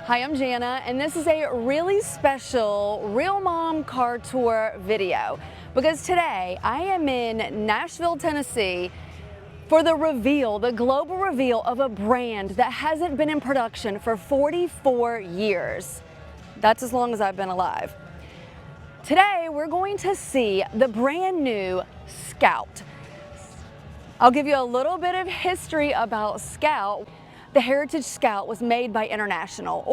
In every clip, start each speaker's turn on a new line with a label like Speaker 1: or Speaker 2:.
Speaker 1: Hi, I'm Jana, and this is a really special Real Mom Car Tour video because today I am in Nashville, Tennessee for the reveal, the global reveal of a brand that hasn't been in production for 44 years. That's as long as I've been alive. Today we're going to see the brand new Scout. I'll give you a little bit of history about Scout. The Heritage Scout was made by International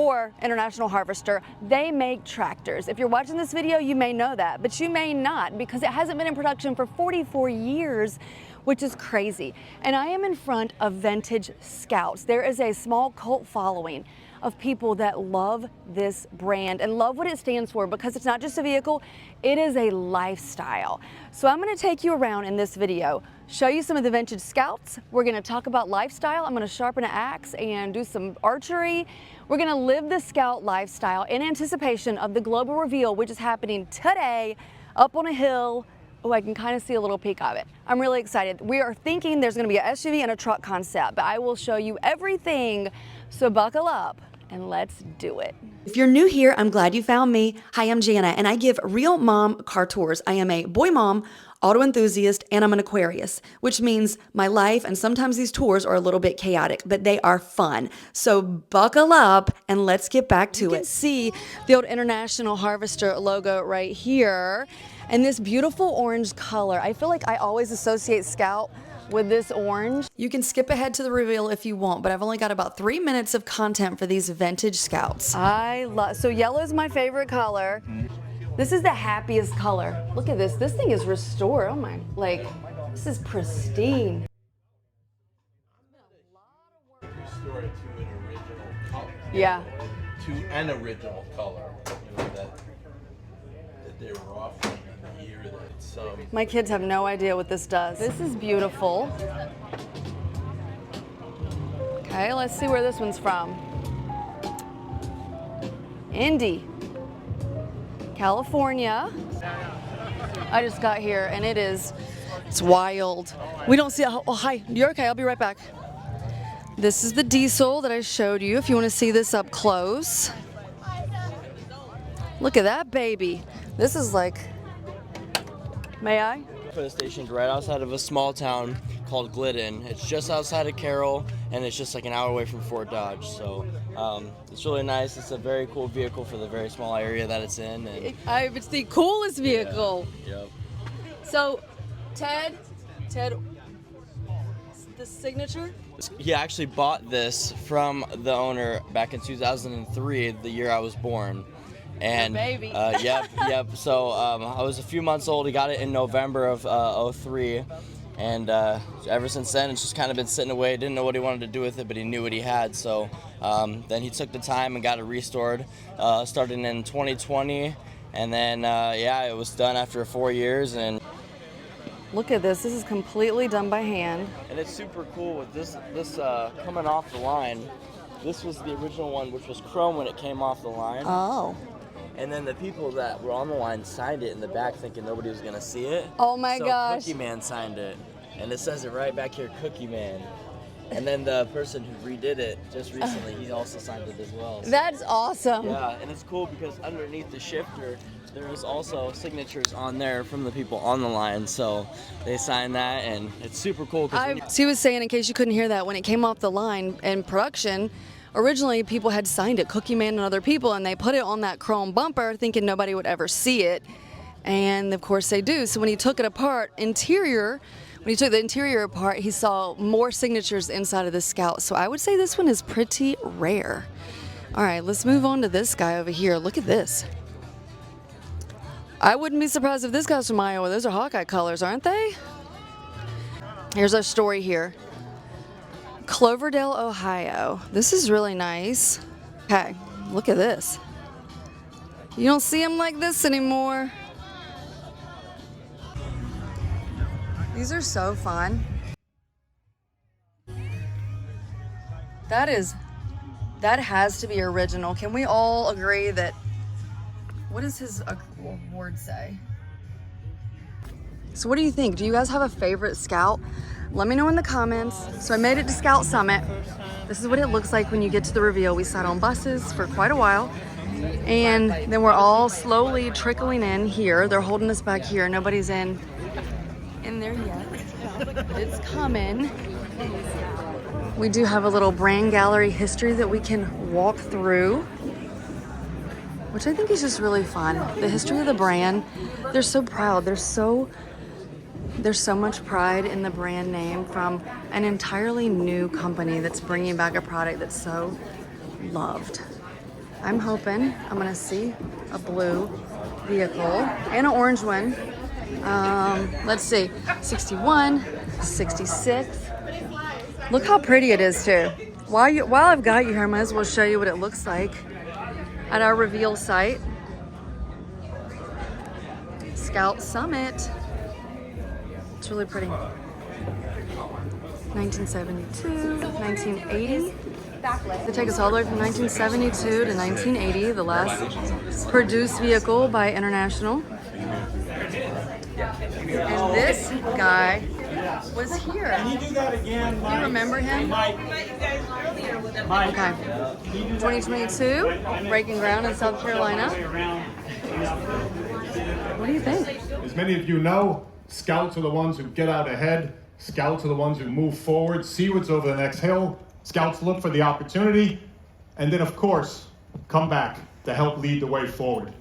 Speaker 1: Harvester. They make tractors. If you're watching this video, you may know that, but you may not because it hasn't been in production for 44 years, which is crazy. And I am in front of vintage Scouts. There is a small cult following of people that love this brand and love what it stands for because it's not just a vehicle, it is a lifestyle. So I'm gonna take you around in this video, show you some of the vintage Scouts. We're gonna talk about lifestyle. I'm gonna sharpen an axe and do some archery. We're gonna live the Scout lifestyle in anticipation of the global reveal, which is happening today up on a hill. Oh, I can kind of see a little peek of it. I'm really excited. We are thinking there's gonna be an SUV and a truck concept, but I will show you everything, so buckle up and let's do it. If you're new here, I'm glad you found me. Hi, I'm Jana, and I give Real Mom Car Tours. I am a boy mom, auto enthusiast, and I'm an Aquarius, which means my life and sometimes these tours are a little bit chaotic, but they are fun. So buckle up and let's get back to it. You can see the old International Harvester logo right here and this beautiful orange color. I feel like I always associate Scout with this orange. You can skip ahead to the reveal if you want, but I've only got about 3 minutes of content for these vintage Scouts. So yellow is my favorite color. This is the happiest color. Look at this. This thing is restored. Oh my, this is pristine.
Speaker 2: Restore it to an original color.
Speaker 1: Yeah.
Speaker 2: To an original color, that they were offering in the year that
Speaker 1: My kids have no idea what this does. This is beautiful. Okay, let's see where this one's from. Indy, California. I just got here and it's wild. We don't see, oh hi, you're okay, I'll be right back. This is the diesel that I showed you if you want to see this up close. Look at that baby. This is like, may I?
Speaker 3: For the station's right outside of a small town called Glidden. It's just outside of Carroll, and it's just like an hour away from Fort Dodge. So it's really nice. It's a very cool vehicle for the very small area that it's in. And
Speaker 1: it's the coolest vehicle.
Speaker 3: Yeah. Yep.
Speaker 1: So, Ted, the signature?
Speaker 3: He actually bought this from the owner back in 2003, the year I was born. And
Speaker 1: baby.
Speaker 3: Yep. So I was a few months old. He got it in November of 03, and ever since then it's just kind of been sitting away. Didn't know what he wanted to do with it, but he knew what he had. So then he took the time and got it restored, starting in 2020, and then it was done after 4 years. And
Speaker 1: look at this. This is completely done by hand.
Speaker 3: And it's super cool with this coming off the line. This was the original one, which was chrome when it came off the line.
Speaker 1: Oh.
Speaker 3: And then the people that were on the line signed it in the back thinking nobody was going to see it.
Speaker 1: Oh my gosh.
Speaker 3: Cookie Man signed it. And it says it right back here, Cookie Man. And then the person who redid it just recently, he also signed it as well. So,
Speaker 1: that's awesome.
Speaker 3: yeah, and it's cool because underneath the shifter, there is also signatures on there from the people on the line. So they signed that, and it's super cool.
Speaker 1: He was saying, in case you couldn't hear that, when it came off the line in production, originally people had signed it, Cookie Man and other people, and they put it on that chrome bumper thinking nobody would ever see it. And of course they do. So when he took it apart, when he took the interior apart, he saw more signatures inside of the Scout. So I would say this one is pretty rare. All right, let's move on to this guy over here. Look at this. I wouldn't be surprised if this guy's from Iowa. Those are Hawkeye colors, aren't they? Here's our story here. Cloverdale, Ohio. This is really nice. Okay, look at this. You don't see them like this anymore. These are so fun. That has to be original. Can we all agree that, what does his award say? So what do you think? Do you guys have a favorite Scout? Let me know in the comments. So I made it to Scout Summit. This is what it looks like when you get to the reveal. We sat on buses for quite a while, and then we're all slowly trickling in here. They're holding us back here. Nobody's in there yet. It's coming. We do have a little brand gallery history that we can walk through, which I think is just really fun. The history of the brand, they're so proud. There's so much pride in the brand name from an entirely new company that's bringing back a product that's so loved. I'm hoping I'm gonna see a blue vehicle and an orange one. Let's see, 61, 66. Look how pretty it is too. While I've got you here, I might as well show you what it looks like at our reveal site. Scout Summit. It's really pretty. 1972, 1980. They take us all the way from 1972 to 1980, the last produced vehicle by International. And this guy was here.
Speaker 4: Can you do that again, Mike?
Speaker 1: Do you remember him?
Speaker 4: Mike.
Speaker 1: Okay. 2022, breaking ground in South Carolina. What do you think?
Speaker 5: As many of you know, Scouts are the ones who get out ahead. Scouts are the ones who move forward, see what's over the next hill. Scouts look for the opportunity, and then of course, come back to help lead the way forward.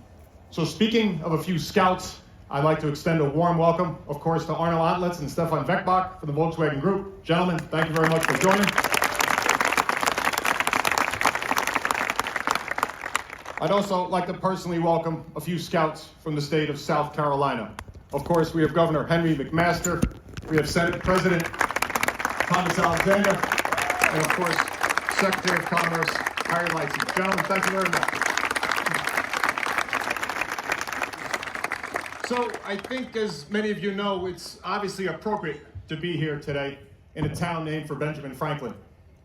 Speaker 5: So speaking of a few Scouts, I'd like to extend a warm welcome, of course, to Arnold Antlitz and Stefan Weckbach from the Volkswagen Group. Gentlemen, thank you very much for joining. I'd also like to personally welcome a few Scouts from the state of South Carolina. Of course, we have Governor Henry McMaster, we have Senate President Thomas Alexander, and of course, Secretary of Commerce Harry Lightsey. Gentlemen, thank you very much. So I think, as many of you know, it's obviously appropriate to be here today in a town named for Benjamin Franklin.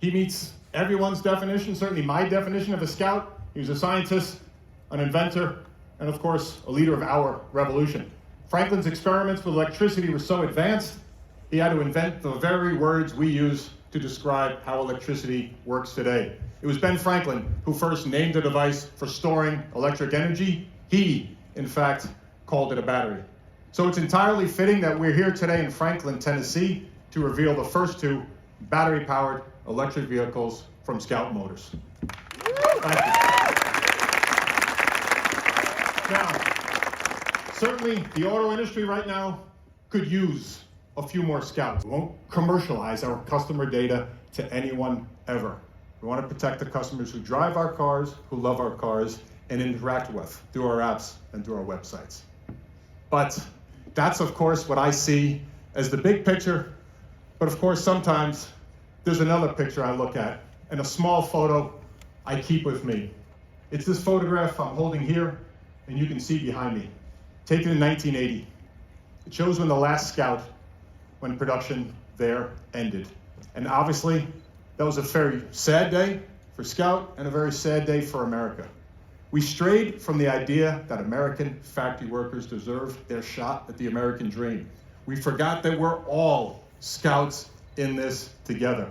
Speaker 5: He meets everyone's definition, certainly my definition of a scout. He was a scientist, an inventor, and of course, a leader of our revolution. Franklin's experiments with electricity were so advanced, he had to invent the very words we use to describe how electricity works today. It was Ben Franklin who first named the device for storing electric energy. He, in fact, called it a battery. So it's entirely fitting that we're here today in Franklin, Tennessee, to reveal the first two battery-powered electric vehicles from Scout Motors. Thank you. Now, certainly the auto industry right now could use a few more Scouts. We won't commercialize our customer data to anyone ever. We want to protect the customers who drive our cars, who love our cars, and interact with through our apps and through our websites. But that's, of course, what I see as the big picture. But of course, sometimes there's another picture I look at, and a small photo I keep with me. It's this photograph I'm holding here, and you can see behind me. Taken in 1980. It shows when the last Scout, when production there ended. And obviously, that was a very sad day for Scout and a very sad day for America. We strayed from the idea that American factory workers deserve their shot at the American dream. We forgot that we're all Scouts in this together.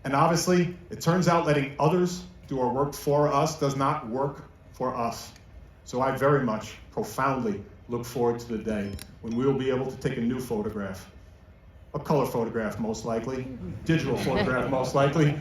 Speaker 5: And obviously, it turns out letting others do our work for us does not work for us. So I very much, profoundly look forward to the day when we will be able to take a new photograph, a color photograph most likely, digital photograph most likely,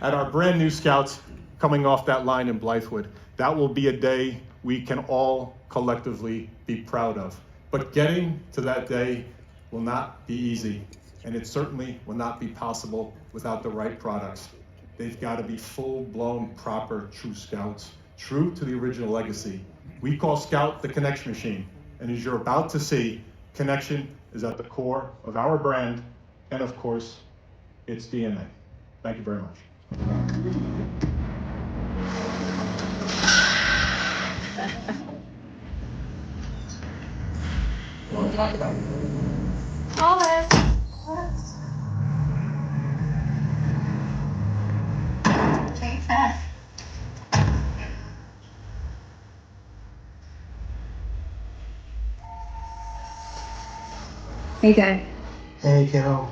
Speaker 5: at our brand new Scouts coming off that line in Blythewood. That will be a day we can all collectively be proud of. But getting to that day will not be easy, and it certainly will not be possible without the right products. They've got to be full-blown, proper, true Scouts, true to the original legacy. We call Scout the connection machine, and as you're about to see, connection is at the core of our brand, and of course, its DNA. Thank you very much.
Speaker 6: Hey, Dad.
Speaker 4: Hey, kiddo.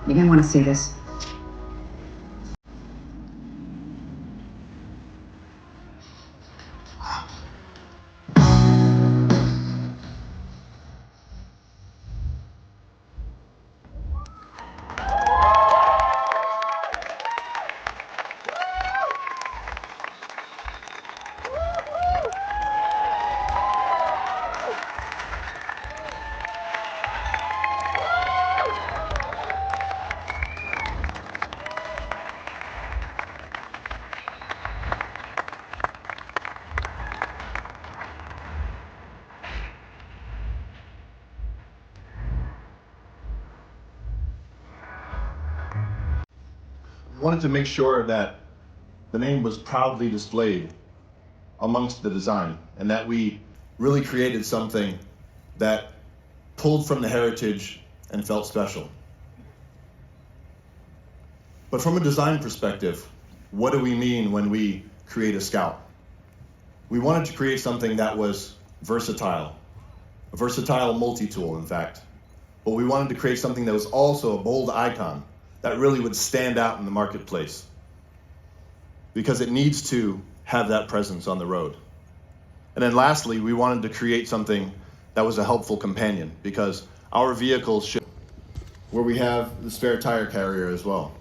Speaker 6: You're gonna want to see this.
Speaker 5: wanted to make sure that the name was proudly displayed amongst the design, and that we really created something that pulled from the heritage and felt special. But from a design perspective, what do we mean when we create a Scout? We wanted to create something that was versatile, a versatile multi-tool, in fact. But we wanted to create something that was also a bold icon that really would stand out in the marketplace, because it needs to have that presence on the road. And then lastly, we wanted to create something that was a helpful companion, because our vehicles should, where we have the spare tire carrier as well.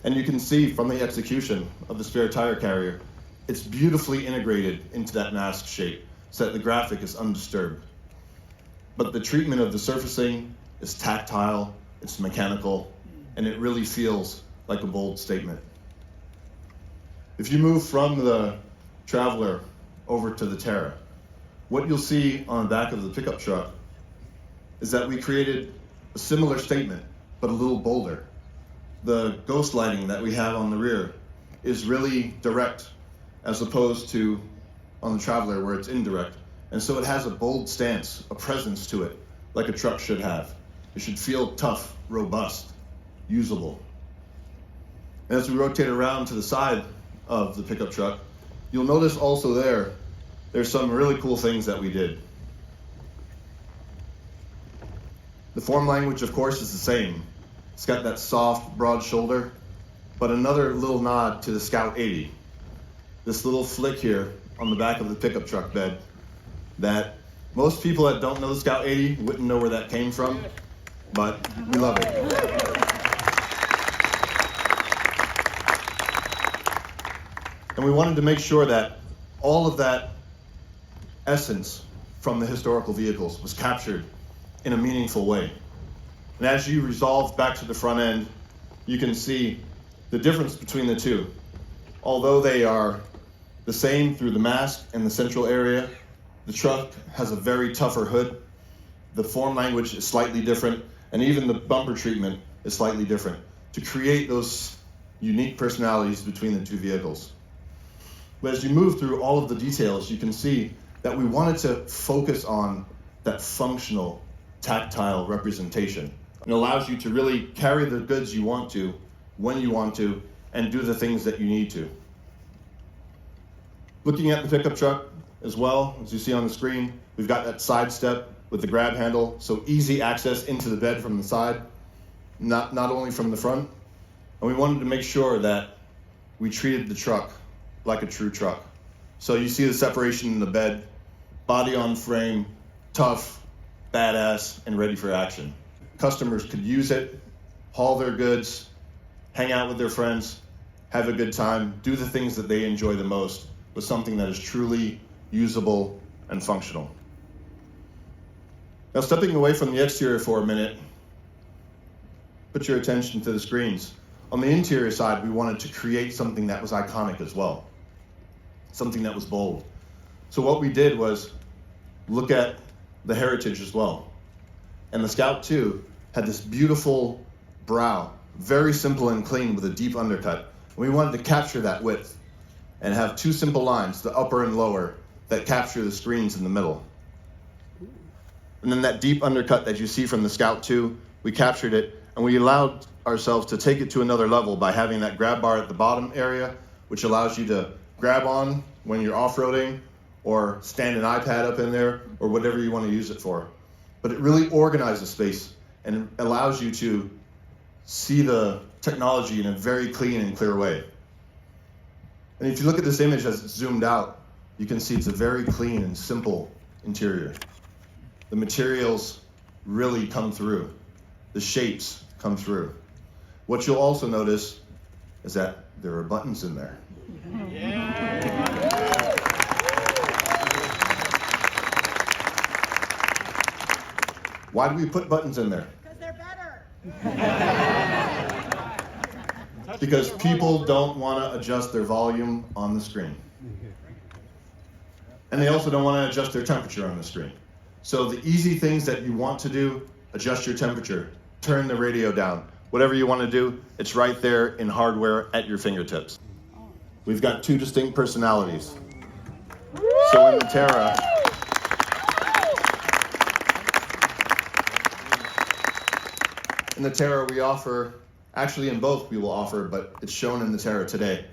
Speaker 5: And you can see from the execution of the spare tire carrier, it's beautifully integrated into that mask shape so that the graphic is undisturbed. But the treatment of the surfacing is tactile, it's mechanical, and it really feels like a bold statement. If you move from the Traveler over to the Terra, what you'll see on the back of the pickup truck is that we created a similar statement, but a little bolder. The ghost lighting that we have on the rear is really direct, as opposed to on the Traveler where it's indirect. And so it has a bold stance, a presence to it, like a truck should have. It should feel tough, robust, usable. And as we rotate around to the side of the pickup truck, you'll notice also there's some really cool things that we did. The form language, of course, is the same. It's got that soft, broad shoulder, but another little nod to the Scout 80. This little flick here on the back of the pickup truck bed that most people that don't know the Scout 80 wouldn't know where that came from, but we love it. And we wanted to make sure that all of that essence from the historical vehicles was captured in a meaningful way. And as you resolve back to the front end, you can see the difference between the two. Although they are the same through the mask and the central area, the truck has a very tougher hood. The form language is slightly different, and even the bumper treatment is slightly different to create those unique personalities between the two vehicles. But as you move through all of the details, you can see that we wanted to focus on that functional, tactile representation. It allows you to really carry the goods you want to, when you want to, and do the things that you need to. Looking at the pickup truck as well, as you see on the screen, we've got that side step with the grab handle, so easy access into the bed from the side, not only from the front. And we wanted to make sure that we treated the truck like a true truck. So you see the separation in the bed, body on frame, tough, badass, and ready for action. Customers could use it, haul their goods, hang out with their friends, have a good time, do the things that they enjoy the most with something that is truly usable and functional. Now, stepping away from the exterior for a minute, put your attention to the screens. On the interior side, we wanted to create something that was iconic as well, something that was bold. So what we did was look at the heritage as well. And the Scout 2 had this beautiful brow, very simple and clean with a deep undercut. And we wanted to capture that width and have two simple lines, the upper and lower, that capture the screens in the middle. And then that deep undercut that you see from the Scout 2, we captured it, and we allowed ourselves to take it to another level by having that grab bar at the bottom area, which allows you to grab on when you're off-roading, or stand an iPad up in there, or whatever you want to use it for. But it really organizes space and allows you to see the technology in a very clean and clear way. And if you look at this image as it's zoomed out, you can see it's a very clean and simple interior. The materials really come through. The shapes come through. What you'll also notice is that there are buttons in there. Why do we put buttons in there?
Speaker 4: Because they're better.
Speaker 5: Because people don't want to adjust their volume on the screen. And they also don't want to adjust their temperature on the screen. So the easy things that you want to do, adjust your temperature, turn the radio down,
Speaker 4: whatever you want to do, it's right there in hardware at your fingertips. We've got two distinct personalities. So in the Terra, we offer, actually in both we will offer, but it's shown in the Terra today,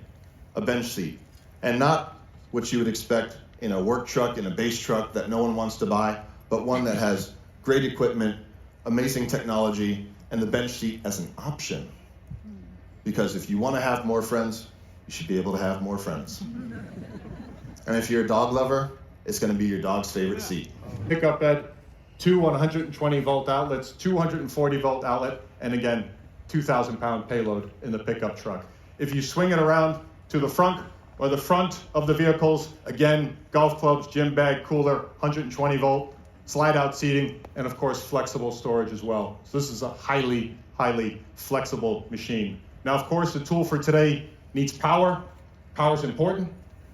Speaker 4: a bench seat. And not what you would expect in a work truck, in a base truck that no one wants to buy, but one that has great equipment, amazing technology, and the bench seat as an option. Because if you want to have more friends, you should be able to have more friends. And if you're a dog lover, it's going to be your dog's favorite seat.
Speaker 5: Pickup bed, two 120 volt outlets, 240 volt outlet, and again, 2,000 pound payload in the pickup truck. If you swing it around to the front or the front of the vehicles, again, golf clubs, gym bag, cooler, 120 volt, slide out seating, and of course, flexible storage as well. So this is a highly, highly flexible machine. Now, of course, the tool for today needs power. Power is important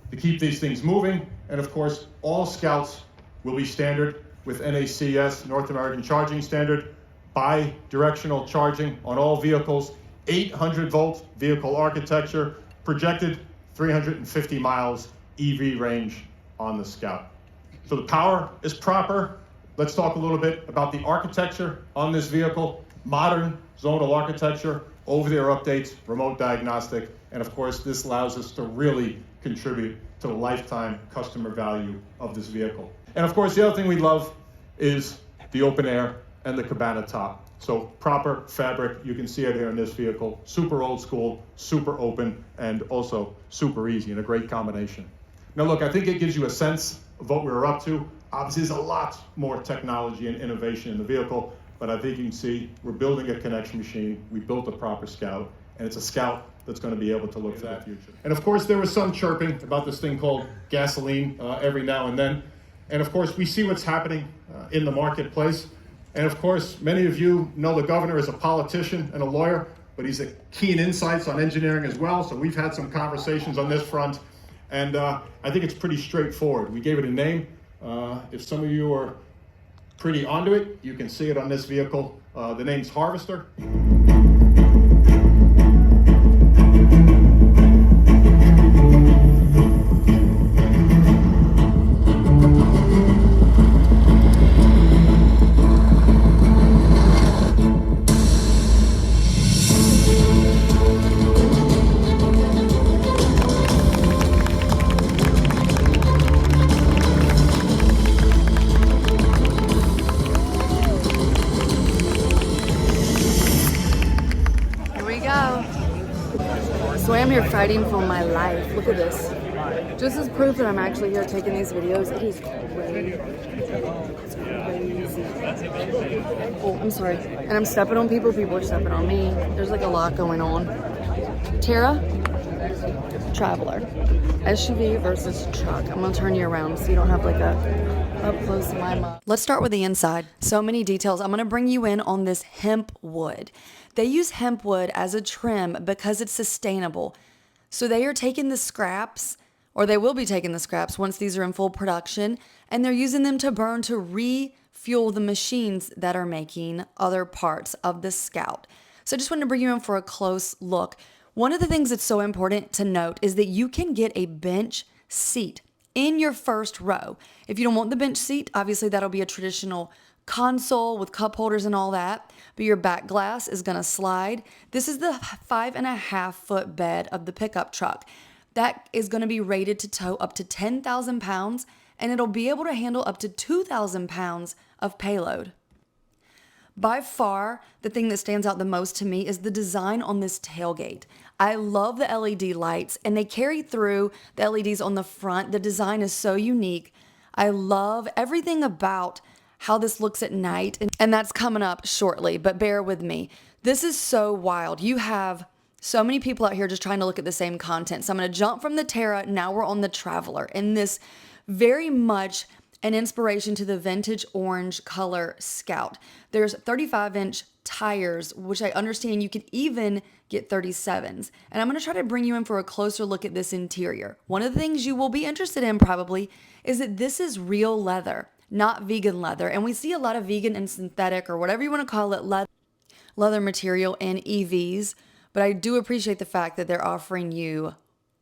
Speaker 5: to keep these things moving. And of course, all Scouts will be standard with NACS, North American Charging Standard, bi-directional charging on all vehicles, 800 volt vehicle architecture, projected 350 miles EV range on the Scout. So the power is proper. Let's talk a little bit about the architecture on this vehicle. Modern zonal architecture, over-the-air updates, remote diagnostic, and of course this allows us to really contribute to the lifetime customer value of this vehicle. And of course the other thing we love is the open air and the cabana top. So proper fabric, you can see it here in this vehicle, super old school, super open, and also super easy, and a great combination. Now look, I think it gives you a sense of what we're up to. Obviously there's a lot more technology and innovation in the vehicle, but I think you can see we're building a connection machine. We built a proper Scout, and it's a Scout that's going to be able to look for the future. And of course there was some chirping about this thing called gasoline every now and then. And of course we see what's happening in the marketplace. And of course, many of you know the governor is a politician and a lawyer, but he's a keen insights on engineering as well. So we've had some conversations on this front, and I think it's pretty straightforward. We gave it a name. If some of you are pretty onto it, you can see it on this vehicle. The name's Harvester.
Speaker 1: So I am here fighting for my life. Look at this. Just as proof that I'm actually here taking these videos. It is crazy. It's crazy. Oh, I'm sorry. And I'm stepping on people. People are stepping on me. There's like a lot going on. Terra, Traveler. SUV versus truck. I'm gonna turn you around so you don't have like a up close lima. Let's start with the inside. So many details. I'm gonna bring you in on this hemp wood. They use hemp wood as a trim because it's sustainable. So they are taking the scraps, or they will be taking the scraps once these are in full production, and they're using them to burn to refuel the machines that are making other parts of the Scout. So I just wanted to bring you in for a close look. One of the things that's so important to note is that you can get a bench seat in your first row. If you don't want the bench seat, obviously that'll be a traditional console with cup holders and all that, but your back glass is gonna slide. This is the 5.5 foot bed of the pickup truck. That is gonna be rated to tow up to 10,000 pounds, and it'll be able to handle up to 2,000 pounds of payload. By far, the thing that stands out the most to me is the design on this tailgate. I love the LED lights, and they carry through the LEDs on the front. The design is so unique. I love everything about how this looks at night, and that's coming up shortly, but bear with me. This is so wild. You have so many people out here just trying to look at the same content. So I'm gonna jump from the Terra, now we're on the Traveler, and this very much an inspiration to the vintage orange color Scout. There's 35-inch tires, which I understand you can even get 37s. And I'm gonna try to bring you in for a closer look at this interior. One of the things you will be interested in probably is that this is real leather, not vegan leather. And we see a lot of vegan and synthetic, or whatever you wanna call it, leather leather material in EVs, but I do appreciate the fact that they're offering you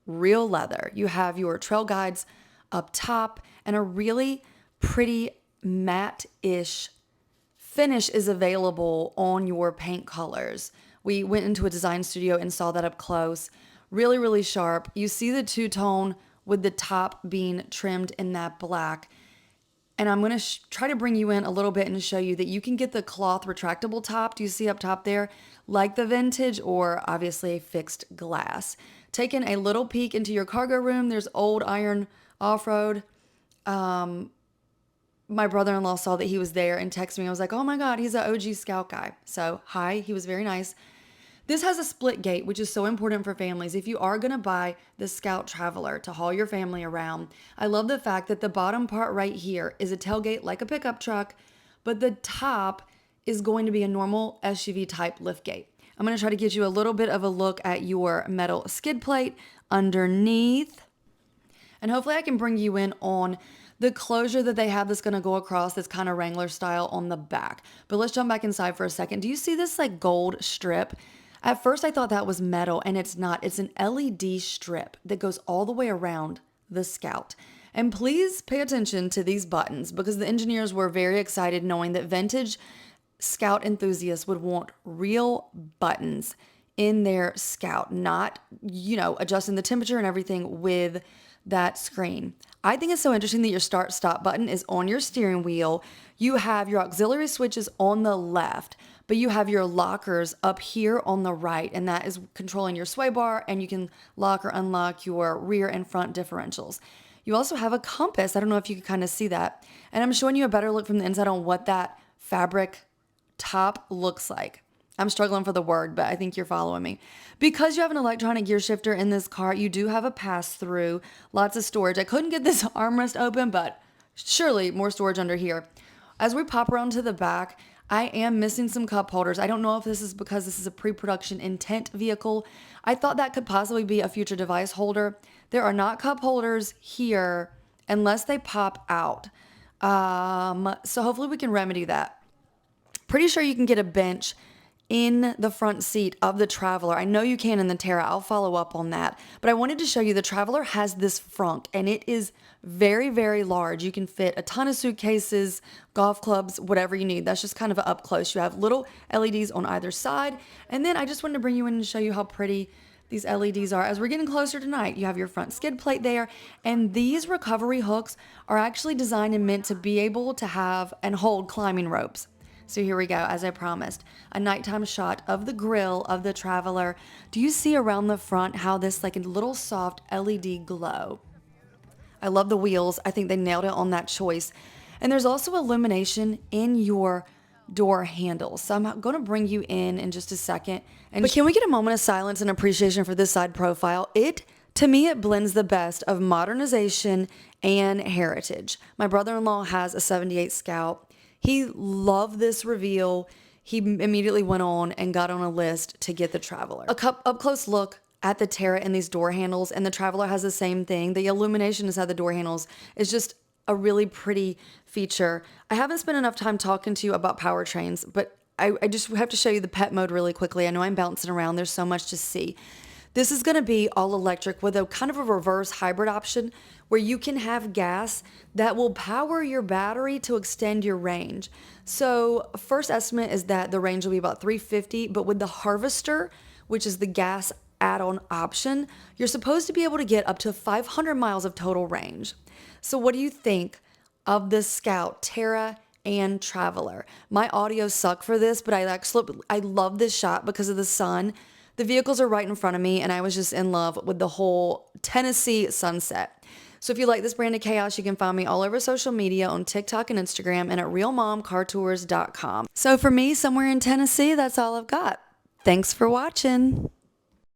Speaker 1: real leather. You have your trail guides up top, and a really pretty matte-ish finish is available on your paint colors. We went into a design studio and saw that up close. Really, really sharp. You see the two-tone with the top being trimmed in that black. And I'm going to try to bring you in a little bit and show you that you can get the cloth retractable top. Do you see up top there? Like the vintage, or obviously a fixed glass. Taking a little peek into your cargo room, there's old iron off-road. My brother-in-law saw that he was there and texted me. I was like, oh my God, he's an OG Scout guy. So hi, he was very nice. This has a split gate, which is so important for families. If you are going to buy the Scout Traveler to haul your family around, I love the fact that the bottom part right here is a tailgate like a pickup truck, but the top is going to be a normal SUV type lift gate. I'm going to try to get you a little bit of a look at your metal skid plate underneath. And hopefully I can bring you in on the closure that they have that's going to go across that's kind of Wrangler style on the back. But let's jump back inside for a second. Do you see this like gold strip? At first I thought that was metal, and it's not. It's an LED strip that goes all the way around the Scout. And please pay attention to these buttons, because the engineers were very excited knowing that vintage Scout enthusiasts would want real buttons in their Scout, not, adjusting the temperature and everything with that screen. I think it's so interesting that your start stop button is on your steering wheel. You have your auxiliary switches on the left, but you have your lockers up here on the right, and that is controlling your sway bar, and you can lock or unlock your rear and front differentials. You also have a compass. I don't know if you can kind of see that. And I'm showing you a better look from the inside on what that fabric top looks like. I'm struggling for the word, but I think you're following me. Because you have an electronic gear shifter in this car, you do have a pass-through, lots of storage. I couldn't get this armrest open, but surely more storage under here. As we pop around to the back, I am missing some cup holders. I don't know if this is because this is a pre-production intent vehicle. I thought that could possibly be a future device holder. There are not cup holders here unless they pop out. So hopefully we can remedy that. Pretty sure you can get a bench in the front seat of the Traveler. I know you can in the Terra. I'll follow up on that. But I wanted to show you the Traveler has this frunk, and it is very, very large. You can fit a ton of suitcases, golf clubs, whatever you need. That's just kind of up close. You have little LEDs on either side. And then I just wanted to bring you in and show you how pretty these LEDs are. As we're getting closer tonight, you have your front skid plate there. And these recovery hooks are actually designed and meant to be able to have and hold climbing ropes. So here we go, as I promised, a nighttime shot of the grill of the Traveler. Do you see around the front how this like a little soft LED glow? I love the wheels. I think they nailed it on that choice. And there's also illumination in your door handles. So I'm going to bring you in just a second. But can we get a moment of silence and appreciation for this side profile? To me, it blends the best of modernization and heritage. My brother-in-law has a 78 Scout. He loved this reveal. He immediately went on and got on a list to get the Traveler. Up close look at the Terra and these door handles, and the Traveler has the same thing. The illumination inside the door handles is just a really pretty feature. I haven't spent enough time talking to you about powertrains, but I just have to show you the pet mode really quickly. I know I'm bouncing around. There's so much to see. This is going to be all electric with a kind of a reverse hybrid option where you can have gas that will power your battery to extend your range. So first estimate is that the range will be about 350, but with the Harvester, which is the gas add-on option, you're supposed to be able to get up to 500 miles of total range. So what do you think of the Scout, Terra, and Traveler? My audio sucked for this, but I love this shot because of the sun. The vehicles are right in front of me, and I was just in love with the whole Tennessee sunset. So if you like this brand of chaos, you can find me all over social media on TikTok and Instagram and at realmomcartours.com. So for me, somewhere in Tennessee, that's all I've got. Thanks for watching.